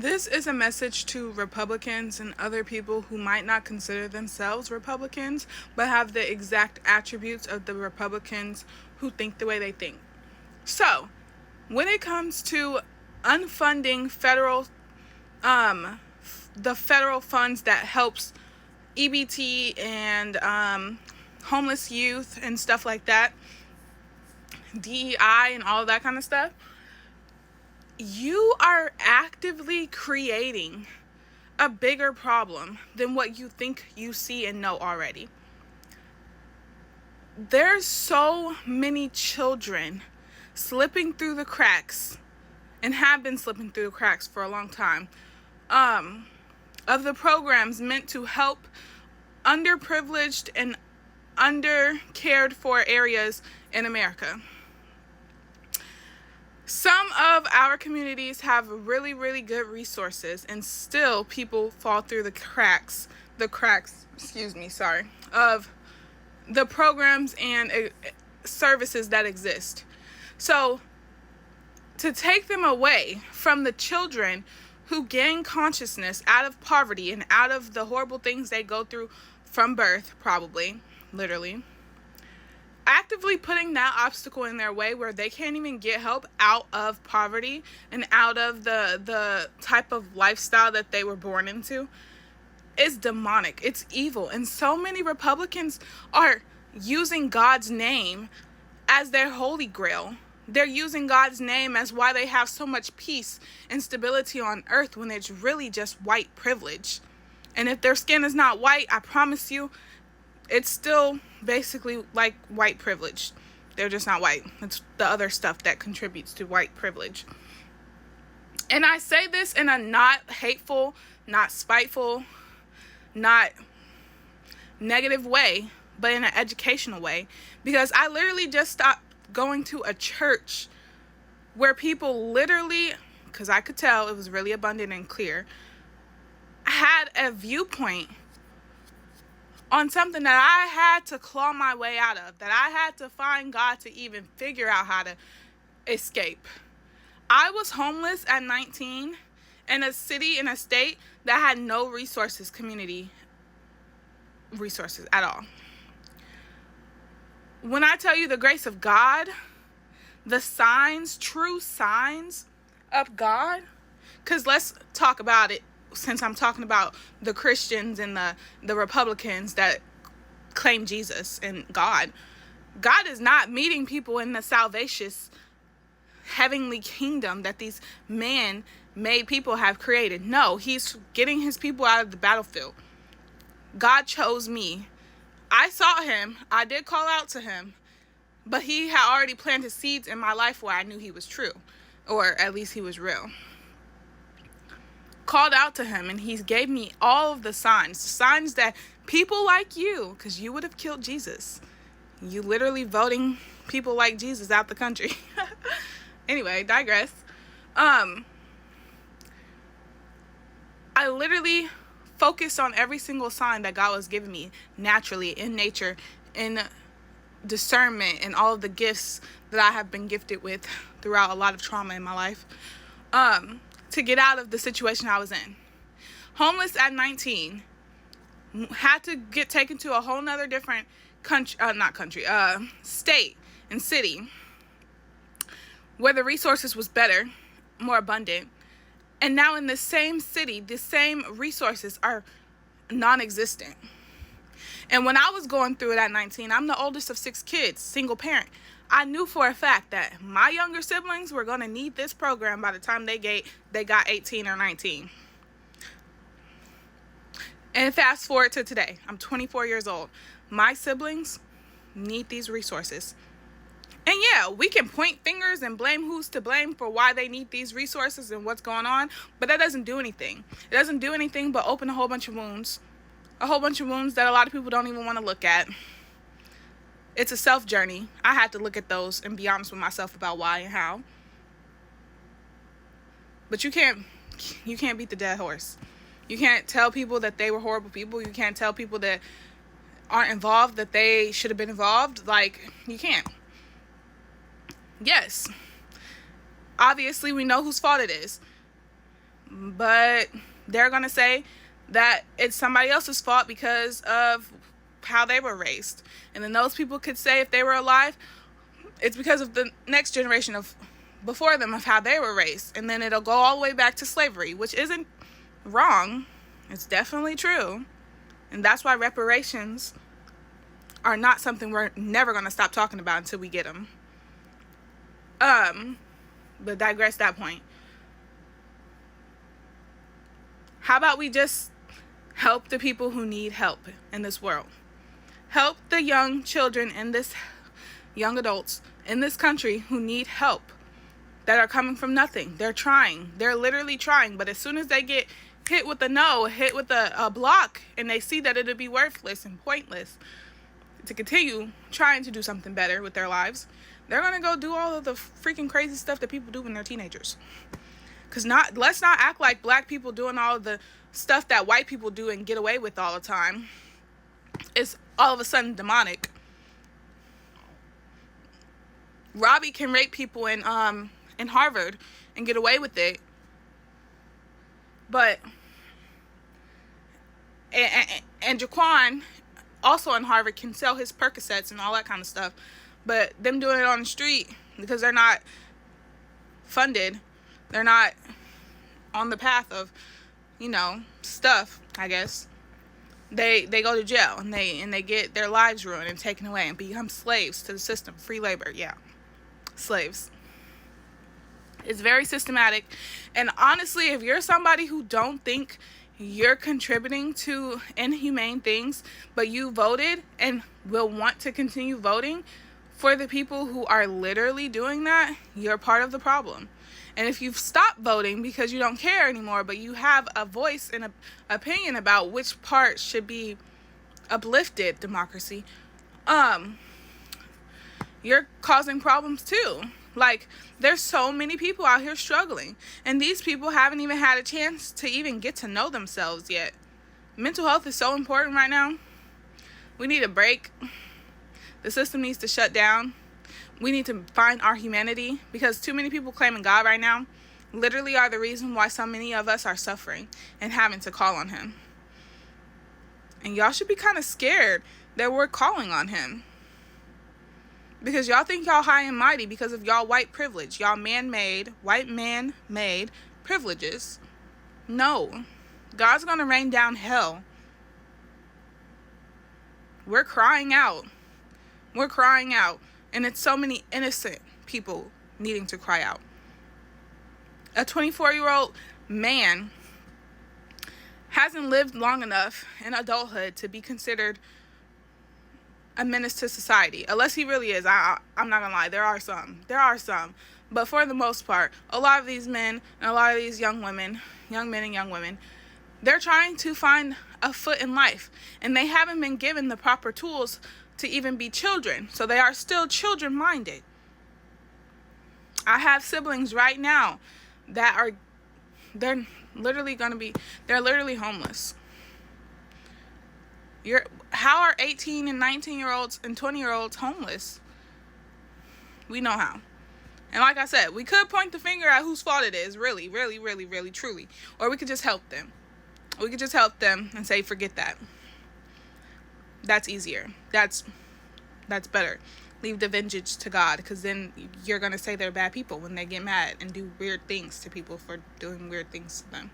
This is a message to Republicans and other people who might not consider themselves Republicans, but have the exact attributes of the Republicans who think the way they think. So, when it comes to unfunding the federal funds that helps EBT and homeless youth and stuff like that, DEI and all that kind of stuff, you are actively creating a bigger problem than what you think you see and know already. There's so many children slipping through the cracks, and have been slipping through the cracks for a long time, of the programs meant to help underprivileged and undercared for areas in America. Some of our communities have really, really good resources, and still people fall through the cracks, of the programs and services that exist. So, to take them away from the children who gain consciousness out of poverty and out of the horrible things they go through from birth, probably, literally, actively putting that obstacle in their way where they can't even get help out of poverty and out of the type of lifestyle that they were born into, is demonic. It's evil. And so many Republicans are using God's name as their holy grail. They're using God's name as why they have so much peace and stability on earth, when it's really just white privilege. And if their skin is not white, I promise you, it's still basically like white privilege. They're just not white. It's the other stuff that contributes to white privilege. And I say this in a not hateful, not spiteful, not negative way, but in an educational way. Because I literally just stopped going to a church where people literally, because I could tell it was really abundant and clear, had a viewpoint on something that I had to claw my way out of, that I had to find God to even figure out how to escape. I was homeless at 19 in a city, in a state that had no resources, community resources at all. When I tell you the grace of God, the signs, true signs of God, because let's talk about it, since I'm talking about the Christians and the Republicans that claim Jesus and God. God is not meeting people in the salvacious heavenly kingdom that these man-made people have created. No, he's getting his people out of the battlefield. God chose me. I saw him. I did call out to him. But he had already planted seeds in my life where I knew he was true. Or at least he was real. Called out to him, and he gave me all of the signs that people like you, because you would have killed Jesus. You literally voting people like Jesus out the country. Anyway, digress. I literally focused on every single sign that God was giving me naturally, in nature, in discernment, and all of the gifts that I have been gifted with throughout a lot of trauma in my life, to get out of the situation I was in. Homeless at 19, had to get taken to a whole nother different state and city where the resources was better, more abundant. And now in the same city, the same resources are non-existent. And when I was going through it at 19, I'm the oldest of 6 kids, single parent. I knew for a fact that my younger siblings were going to need this program by the time they got 18 or 19. And fast forward to today. I'm 24 years old. My siblings need these resources. And yeah, we can point fingers and blame who's to blame for why they need these resources and what's going on, but that doesn't do anything. It doesn't do anything but open a whole bunch of wounds. A whole bunch of wounds that a lot of people don't even want to look at. It's a self journey. I had to look at those and be honest with myself about why and how. But you can't beat the dead horse. You can't tell people that they were horrible people. You can't tell people that aren't involved that they should have been involved. Like, you can't. Yes, obviously we know whose fault it is. but they're going to say that it's somebody else's fault because of how they were raised. And then those people could say, if they were alive, it's because of the next generation of before them, of how they were raised. And then it'll go all the way back to slavery, which isn't wrong. It's definitely true. And that's why reparations are not something we're never going to stop talking about until we get them. But digress that point. How about we just help the people who need help in this world? Help the young children and young adults in this country who need help, that are coming from nothing. They're trying. They're literally trying. But as soon as they get hit with a no, hit with a block, and they see that it'll be worthless and pointless to continue trying to do something better with their lives, they're going to go do all of the freaking crazy stuff that people do when they're teenagers. Because let's not act like black people doing all of the stuff that white people do and get away with all the time. It's all of a sudden demonic. Robbie can rape people in Harvard and get away with it. But and Jaquan, also in Harvard, can sell his Percocets and all that kind of stuff. But them doing it on the street, because they're not funded, they're not on the path of, stuff, I guess. They go to jail and they get their lives ruined and taken away and become slaves to the system. Free labor, yeah. Slaves. It's very systematic. And honestly, if you're somebody who don't think you're contributing to inhumane things, but you voted and will want to continue voting for the people who are literally doing that, you're part of the problem. And if you've stopped voting because you don't care anymore, but you have a voice and an opinion about which part should be uplifted, democracy, you're causing problems too. Like, there's so many people out here struggling, and these people haven't even had a chance to even get to know themselves yet. Mental health is so important right now. We need a break. The system needs to shut down. We need to find our humanity, because too many people claiming God right now literally are the reason why so many of us are suffering and having to call on him. And y'all should be kind of scared that we're calling on him, because y'all think y'all high and mighty because of y'all white privilege, y'all white man-made privileges. No, God's gonna rain down hell. We're crying out. And it's so many innocent people needing to cry out. A 24-year-old man hasn't lived long enough in adulthood to be considered a menace to society, unless he really is. I'm not gonna lie, there are some, but for the most part, a lot of these men and a lot of these young men and young women, they're trying to find a foot in life, and they haven't been given the proper tools to even be children, so they are still children minded. I have siblings right now that they're literally homeless. How are 18 and 19-year-olds and 20-year-olds homeless? We know how. And like I said, we could point the finger at whose fault it is, really, truly. Or we could just help them. We could just help them and say, forget that. That's easier. That's better. Leave the vengeance to God, because then you're going to say they're bad people when they get mad and do weird things to people for doing weird things to them.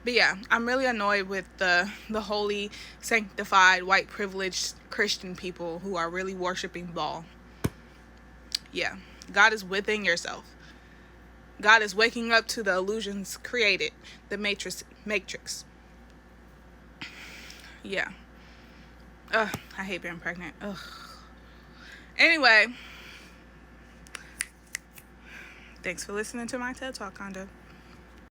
But yeah, I'm really annoyed with the holy, sanctified, white privileged Christian people who are really worshiping Baal. Yeah, God is within yourself. God is waking up to the illusions created, the matrix. Yeah. Ugh, I hate being pregnant. Ugh. Anyway, thanks for listening to my TED Talk, kinda.